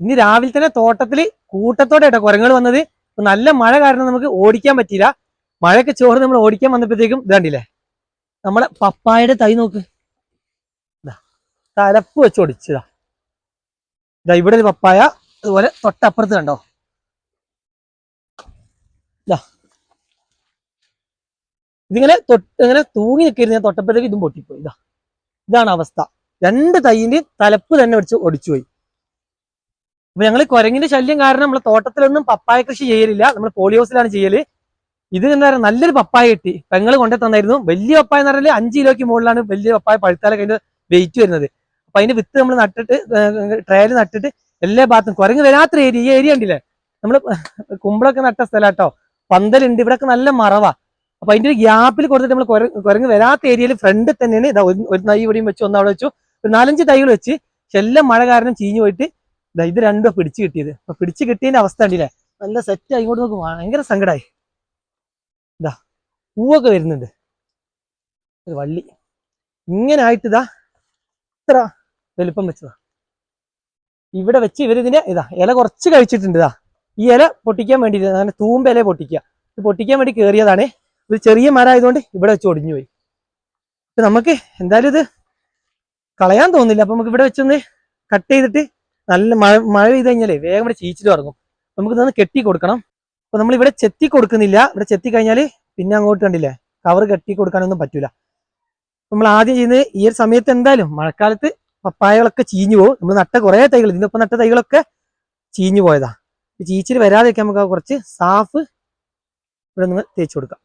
ഇനി രാവിലെ തന്നെ തോട്ടത്തിൽ കൂട്ടത്തോടെ കേട്ടോ കുരങ്ങൾ വന്നത്. നല്ല മഴ കാരണം നമുക്ക് ഓടിക്കാൻ പറ്റിയില്ല. മഴയൊക്കെ ചോറ് നമ്മൾ ഓടിക്കാൻ വന്നപ്പോഴത്തേക്കും ഇതാണ്ടില്ലേ നമ്മളെ പപ്പായയുടെ തൈ നോക്ക്, തലപ്പ് വെച്ച് ഒടിച്ചതാ. ഇതാ ഇവിടെ ഒരു പപ്പായ, അതുപോലെ തൊട്ടപ്പുറത്ത് കണ്ടോ ഇതിങ്ങനെ ഇങ്ങനെ തൂങ്ങി നിൽക്കരുത്. തൊട്ടപ്പുറത്തേക്ക് ഇതും പൊട്ടിപ്പോയി. ഇതാണ് അവസ്ഥ. 2 തൈന്റെ തലപ്പ് തന്നെ ഒടിച്ചു പോയി. അപ്പൊ ഞങ്ങൾ കുരങ്ങിന്റെ ശല്യം കാരണം നമ്മളെ തോട്ടത്തിലൊന്നും പപ്പായ കൃഷി ചെയ്യലില്ല, നമ്മൾ പോളിഹൗസിലാണ് ചെയ്യല്. ഇത് എന്താ പറയുക, നല്ലൊരു പപ്പായ കിട്ടി, പെങ്ങൾ കൊണ്ടു തന്നായിരുന്നു. വലിയ പപ്പായ എന്ന് പറഞ്ഞാൽ 5 കിലോയ്ക്ക് മുകളിലാണ് വലിയ പപ്പായ പഴുത്താലൊക്കെ അതിന്റെ വെയിറ്റ് വരുന്നത്. അപ്പൊ അതിന്റെ വിത്ത് നമ്മൾ നട്ടിട്ട് ട്രയൽ നട്ടിട്ട് എല്ലാ ഭാഗത്തും കുരങ്ങ് വരാത്ത ഏരിയ, ഈ ഏരിയ ഉണ്ടല്ലേ, നമ്മള് കുമ്പളൊക്കെ നട്ട സ്ഥലം കേട്ടോ, പന്തലുണ്ട്, ഇവിടെയൊക്കെ നല്ല മറവാ. അപ്പൊ അതിന്റെ ഒരു ഗ്യാപ്പിൽ കൊടുത്തിട്ട് നമ്മൾ കുരങ്ങ് വരാത്ത ഏരിയയിൽ ഫ്രണ്ടിൽ തന്നെയാണ് ഇതാ ഒരു തൈ ഇവിടെയും വെച്ച്, ഒന്ന് അവിടെ വെച്ചു, ഒരു 4-5 തൈകൾ വെച്ച്. പക്ഷെ എല്ലാം മഴ കാരണം ചീഞ്ഞു പോയിട്ട് ഇത് രണ്ടും പിടിച്ചു കിട്ടിയത്. അപ്പൊ പിടിച്ചു കിട്ടിയതിന്റെ അവസ്ഥ ഉണ്ടല്ലേ, നല്ല സെറ്റ് ആയിക്കോട്ട് നോക്കും, ഭയങ്കര സങ്കടമായി. ഇതാ പൂവൊക്കെ വരുന്നുണ്ട്, ഒരു വള്ളി ഇങ്ങനെ ആയിട്ട് ഇതാ ഇത്ര വലുപ്പം വെച്ചതാ. ഇവിടെ വെച്ച് ഇവരിതിന്റെ ഇല കുറച്ച് കഴിച്ചിട്ടുണ്ട്. ഈ ഇല പൊട്ടിക്കാൻ വേണ്ടിയിട്ട്, അങ്ങനെ തൂമ്പ ഇല പൊട്ടിക്കുക, ഇത് പൊട്ടിക്കാൻ വേണ്ടി കയറിയതാണ്. ഇത് ചെറിയ മരം ആയതുകൊണ്ട് ഇവിടെ വെച്ച് ഒടിഞ്ഞു പോയി. അപ്പൊ നമുക്ക് എന്തായാലും ഇത് കളയാൻ തോന്നില്ല. അപ്പൊ നമുക്ക് ഇവിടെ വെച്ചൊന്ന് കട്ട് ചെയ്തിട്ട്, നല്ല മഴ പെയ്ത് കഴിഞ്ഞാലേ വേഗം ഇവിടെ ചീച്ചിൽ ഇറങ്ങും. നമുക്ക് ഇതൊന്ന് കെട്ടി കൊടുക്കണം. അപ്പൊ നമ്മൾ ഇവിടെ ചെത്തി കൊടുക്കുന്നില്ല, ഇവിടെ ചെത്തി കഴിഞ്ഞാൽ പിന്നെ അങ്ങോട്ട് കണ്ടില്ലേ കവർ കെട്ടി കൊടുക്കാനൊന്നും പറ്റൂല. നമ്മൾ ആദ്യം ചെയ്യുന്നത്, ഈ ഒരു സമയത്ത് എന്തായാലും മഴക്കാലത്ത് പപ്പായകളൊക്കെ ചീഞ്ഞു പോകും. നമ്മൾ നട്ട കുറേ തൈകൾ, ഇതിനൊപ്പം നട്ട തൈകളൊക്കെ ചീഞ്ഞു പോയതാ. ചീച്ചിൽ വരാതെയൊക്കെ നമുക്ക് കുറച്ച് സാഫ് ഇവിടെ നിന്ന് തേച്ച് കൊടുക്കാം.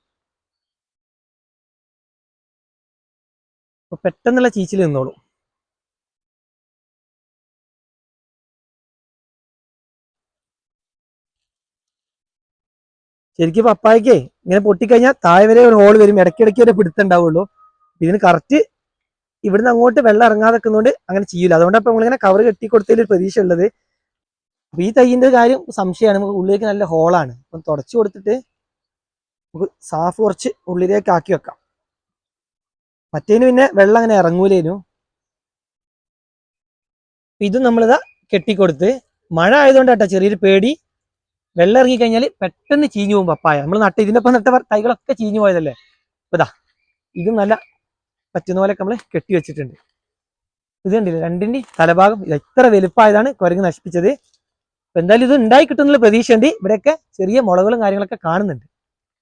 അപ്പൊ പെട്ടെന്നുള്ള ചീച്ചിൽ നിന്നോളൂ. ശരിക്കും പപ്പായക്കേ ഇങ്ങനെ പൊട്ടിക്കഴിഞ്ഞാൽ താഴെ വരെ ഒരു ഹോൾ വരും, ഇടയ്ക്കിടയ്ക്ക് വരെ പിടുത്തുണ്ടാവുള്ളൂ. ഇതിന് കറക്റ്റ് ഇവിടുന്ന് അങ്ങോട്ട് വെള്ളം ഇറങ്ങാതെക്കുന്നതുകൊണ്ട് അങ്ങനെ ചെയ്യില്ല. അതുകൊണ്ടാണ് നമ്മളിങ്ങനെ കവർ കെട്ടി കൊടുത്തതിൽ ഒരു പ്രതീക്ഷ ഉള്ളത്. അപ്പൊ ഈ തൈയിന്റെ കാര്യം സംശയമാണ്, നമുക്ക് ഉള്ളിലേക്ക് നല്ല ഹോളാണ്. അപ്പം തുടച്ചു കൊടുത്തിട്ട് നമുക്ക് സാഫ് കുറച്ച് ഉള്ളിലേക്ക് ആക്കി വെക്കാം. മറ്റേന് പിന്നെ വെള്ളം അങ്ങനെ ഇറങ്ങൂലേനു. ഇതും നമ്മളിതാ കെട്ടിക്കൊടുത്ത്, മഴ ആയതുകൊണ്ട് കേട്ടോ ചെറിയൊരു പേടി, വെള്ളം ഇറങ്ങി കഴിഞ്ഞാൽ പെട്ടെന്ന് ചീഞ്ഞു പോകും പപ്പായ. നമ്മൾ ഇതിനൊപ്പം നട്ട തൈകളൊക്കെ ചീഞ്ഞു പോയതല്ലേ. അപ്പൊ ഇതും നല്ല പറ്റുന്ന പോലെ നമ്മൾ കെട്ടി വെച്ചിട്ടുണ്ട്. ഇത് കണ്ടില്ല, രണ്ടിന്റെ തലഭാഗം ഇത്ര വലുപ്പമായതാണ് കുരങ്ങ് നശിപ്പിച്ചത്. അപ്പൊ എന്തായാലും ഇത് ഉണ്ടായി കിട്ടുന്നുള്ള പ്രതീക്ഷ ഉണ്ട്. ഇവിടെയൊക്കെ ചെറിയ മുളകളും കാര്യങ്ങളൊക്കെ കാണുന്നുണ്ട്.